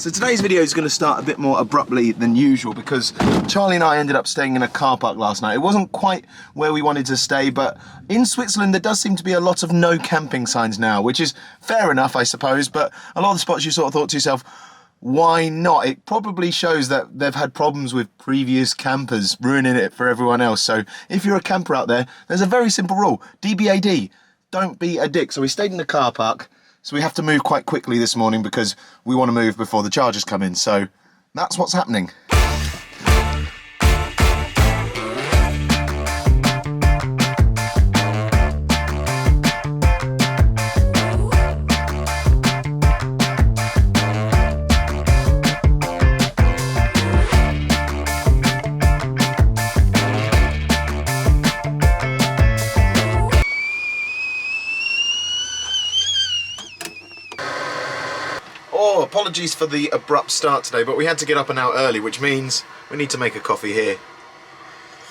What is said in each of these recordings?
So today's video is going to start a bit more abruptly than usual because Charlie and I ended up staying in a car park last night. It wasn't quite where we wanted to stay, but in Switzerland there does seem to be a lot of no camping signs now, which is fair enough, I suppose, but a lot of the spots you sort of thought to yourself, why not? It probably shows that they've had problems with previous campers ruining it for everyone else. So if you're a camper out there, there's a very simple rule. DBAD, don't be a dick. So we stayed in the car park. So we have to move quite quickly this morning because we want to move before the chargers come in. So that's what's happening. Oh, apologies for the abrupt start today, but we had to get up and out early, which means we need to make a coffee here.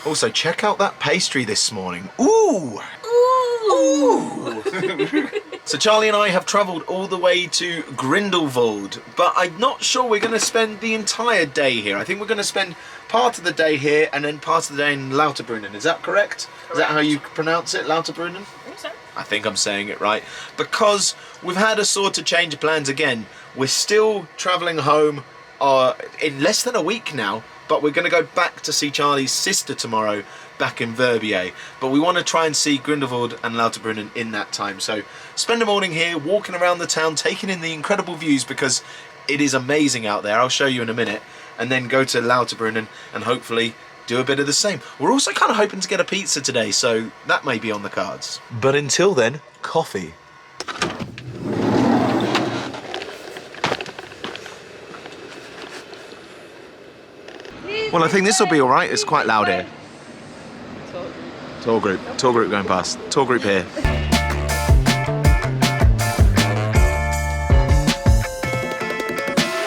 Also, check out that pastry this morning. Ooh! Ooh! So Charlie and I have travelled all the way to Grindelwald, but I'm not sure we're going to spend the entire day here. I think we're going to spend part of the day here and then part of the day in Lauterbrunnen. Is that correct? Is that how you pronounce it, Lauterbrunnen? I think so. I think I'm saying it right. Because we've had a sort of change of plans again. We're still travelling home in less than a week now, but we're going to go back to see Charlie's sister tomorrow back in Verbier. But we want to try and see Grindelwald and Lauterbrunnen in that time. So spend the morning here, walking around the town, taking in the incredible views because it is amazing out there. I'll show you in a minute. And then go to Lauterbrunnen and hopefully do a bit of the same. We're also kind of hoping to get a pizza today, so that may be on the cards. But until then, coffee. Well, I think this will be all right. It's quite loud here. Tour group going past. Tour group here.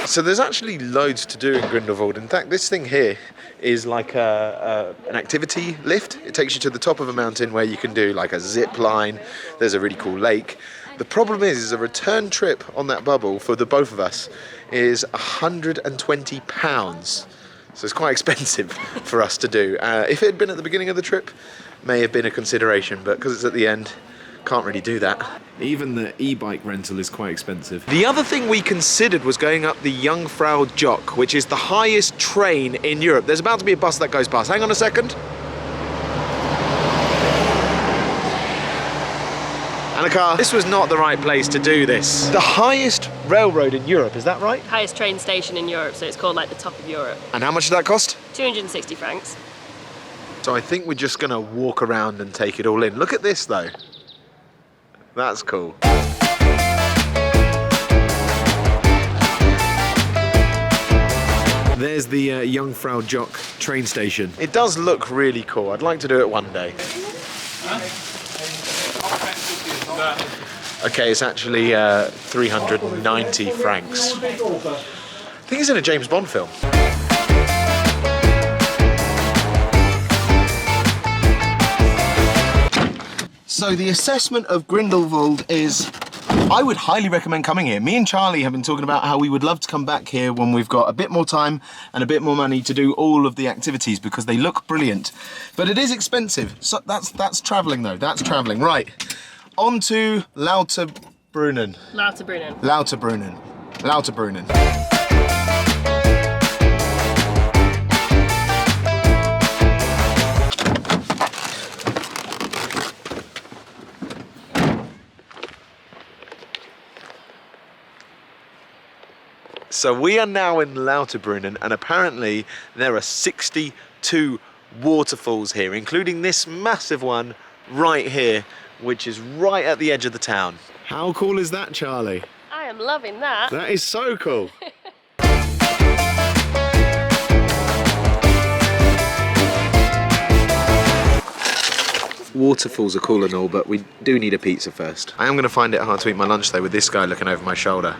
So there's actually loads to do in Grindelwald. In fact, this thing here is like an activity lift. It takes you to the top of a mountain where you can do like a zip line. There's a really cool lake. The problem is a return trip on that bubble for the both of us is £120. So it's quite expensive for us to do. If it had been at the beginning of the trip, may have been a consideration, but because it's at the end, can't really do that. Even the e-bike rental is quite expensive. The other thing we considered was going up the Jungfrau Joch, which is the highest train in Europe. There's about to be a bus that goes past. Hang on a second. And a car. This was not the right place to do this. The highest railroad in Europe, is that right? Highest train station in Europe, so it's called like the top of Europe. And how much did that cost? 260 francs. So I think we're just gonna walk around and take it all in. Look at this though. That's cool. There's the Jungfrau Joch train station. It does look really cool. I'd like to do it one day. Okay, it's actually 390 francs. I think it's in a James Bond film. So the assessment of Grindelwald is, I would highly recommend coming here. Me and Charlie have been talking about how we would love to come back here when we've got a bit more time and a bit more money to do all of the activities because they look brilliant. But it is expensive. So that's travelling though, that's travelling. Right, on to Lauterbrunnen. Lauterbrunnen. Lauterbrunnen. Lauterbrunnen. So we are now in Lauterbrunnen, and apparently there are 62 waterfalls here, including this massive one right here, which is right at the edge of the town. How cool is that, Charlie? I am loving that. That is so cool. Waterfalls are cool and all, but we do need a pizza first. I am going to find it hard to eat my lunch though with this guy looking over my shoulder.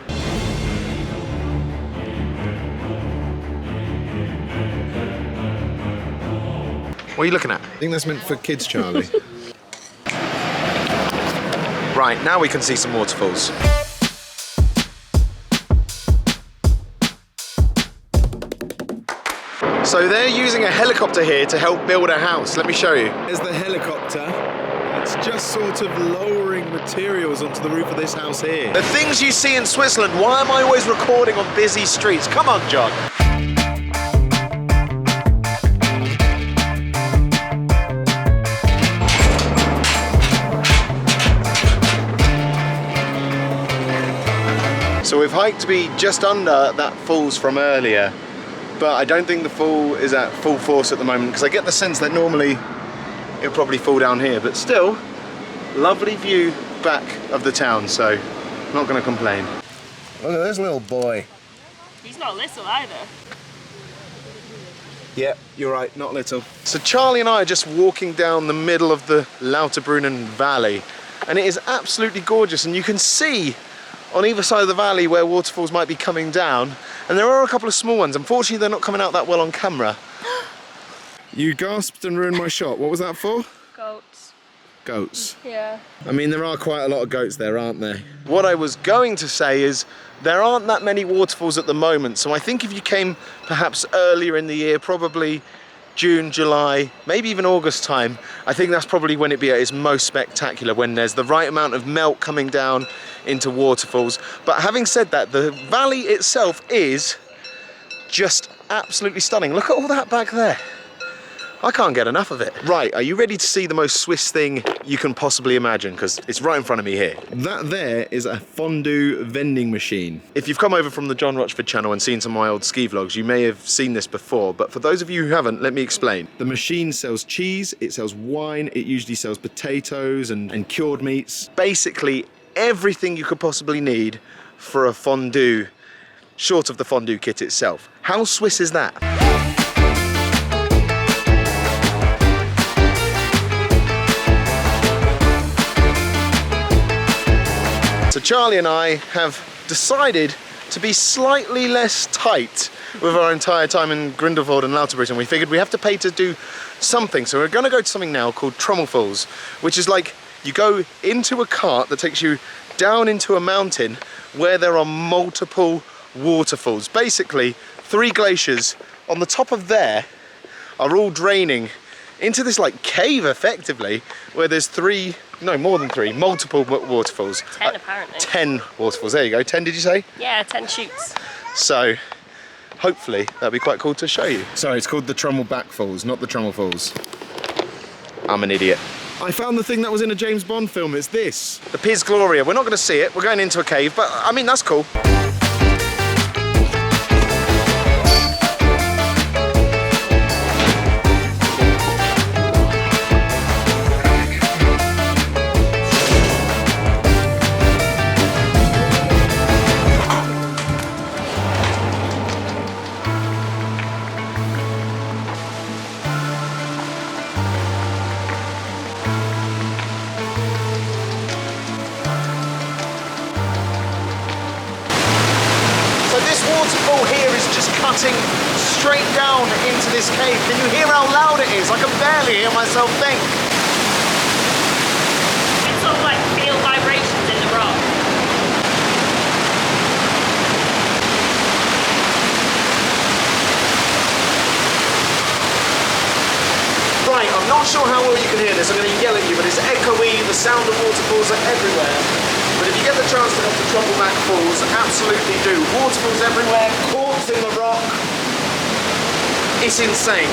What are you looking at? I think that's meant for kids, Charlie. Right, now we can see some waterfalls. So they're using a helicopter here to help build a house. Let me show you. There's the helicopter. It's just sort of lowering materials onto the roof of this house here. The things you see in Switzerland, why am I always recording on busy streets? Come on, John. So we've hiked to be just under that falls from earlier, but I don't think the fall is at full force at the moment because I get the sense that normally it'll probably fall down here, but still, lovely view back of the town, so not going to complain. Look at this little boy. He's not little either. Yep, you're right, not little. So Charlie and I are just walking down the middle of the Lauterbrunnen Valley, and it is absolutely gorgeous, and you can see on either side of the valley where waterfalls might be coming down, and there are a couple of small ones. Unfortunately, they're not coming out that well on camera. You gasped and ruined my shot. What was that for? Goats. Goats. Yeah. I mean, there are quite a lot of goats there, aren't there? What I was going to say is there aren't that many waterfalls at the moment, so I think if you came perhaps earlier in the year, probably June, July, maybe even August time, I think that's probably when it'd be at its most spectacular, when there's the right amount of melt coming down into waterfalls. But having said that, the valley itself is just absolutely stunning. Look at all that back there. I can't get enough of it. Right, are you ready to see the most Swiss thing you can possibly imagine? Because it's right in front of me here. That there is a fondue vending machine. If you've come over from the John Rochford channel and seen some of my old ski vlogs, you may have seen this before, but for those of you who haven't, let me explain. The machine sells cheese, it sells wine, it usually sells potatoes and cured meats. Basically, everything you could possibly need for a fondue, short of the fondue kit itself. How Swiss is that? So Charlie and I have decided to be slightly less tight with our entire time in Grindelwald and Lauterbrunnen. We figured we have to pay to do something, so we're going to go to something now called Trümmelbach Falls, which is like you go into a cart that takes you down into a mountain where there are multiple waterfalls. Basically, 3 glaciers on the top of there are all draining into this like cave effectively, where there's 3, no more than 3, multiple waterfalls. 10 apparently. 10 waterfalls, there you go. 10 did you say? Yeah, 10 shoots. So hopefully that'll be quite cool to show you. Sorry, it's called the Trümmelbach Falls, not the Trümmel Falls. I'm an idiot. I found the thing that was in a James Bond film, it's this. The Piz Gloria. We're not going to see it, we're going into a cave, but I mean, that's cool. Waterfall here is just cutting straight down into this cave. Can you hear how loud it is? I can barely hear myself think. You can sort of like feel vibrations in the rock. Right, I'm not sure how well you can hear this. I'm going to yell at you, but it's echoey. The sound of waterfalls are everywhere. But if you get the chance to come to Trümmelbach Falls, absolutely do. Waterfalls everywhere, corks in the rock. It's insane.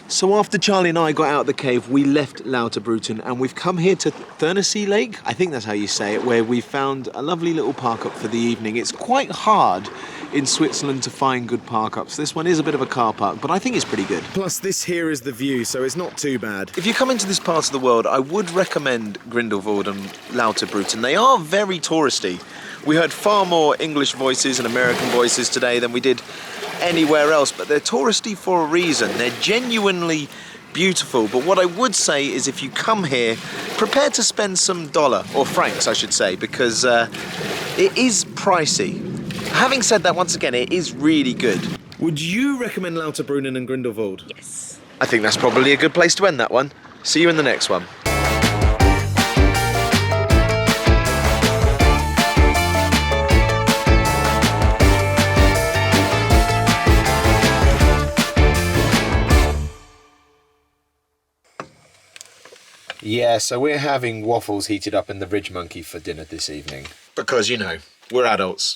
So after Charlie and I got out of the cave, we left Lauterbrunnen and we've come here to Thurnesey Lake, I think that's how you say it, where we found a lovely little park up for the evening. It's quite hard in Switzerland to find good park ups. This one is a bit of a car park, but I think it's pretty good. Plus this here is the view, so it's not too bad. If you come into this part of the world, I would recommend Grindelwald and Lauterbrunnen. They are very touristy. We heard far more English voices and American voices today than we did anywhere else, but they're touristy for a reason. They're genuinely beautiful, but what I would say is if you come here, prepare to spend some dollar, or francs I should say, because it is pricey. Having said that, once again, it is really good. Would you recommend Lauterbrunnen and Grindelwald? Yes. I think that's probably a good place to end that one. See you in the next one. Yeah, so we're having waffles heated up in the Ridge Monkey for dinner this evening. Because, you know, we're adults.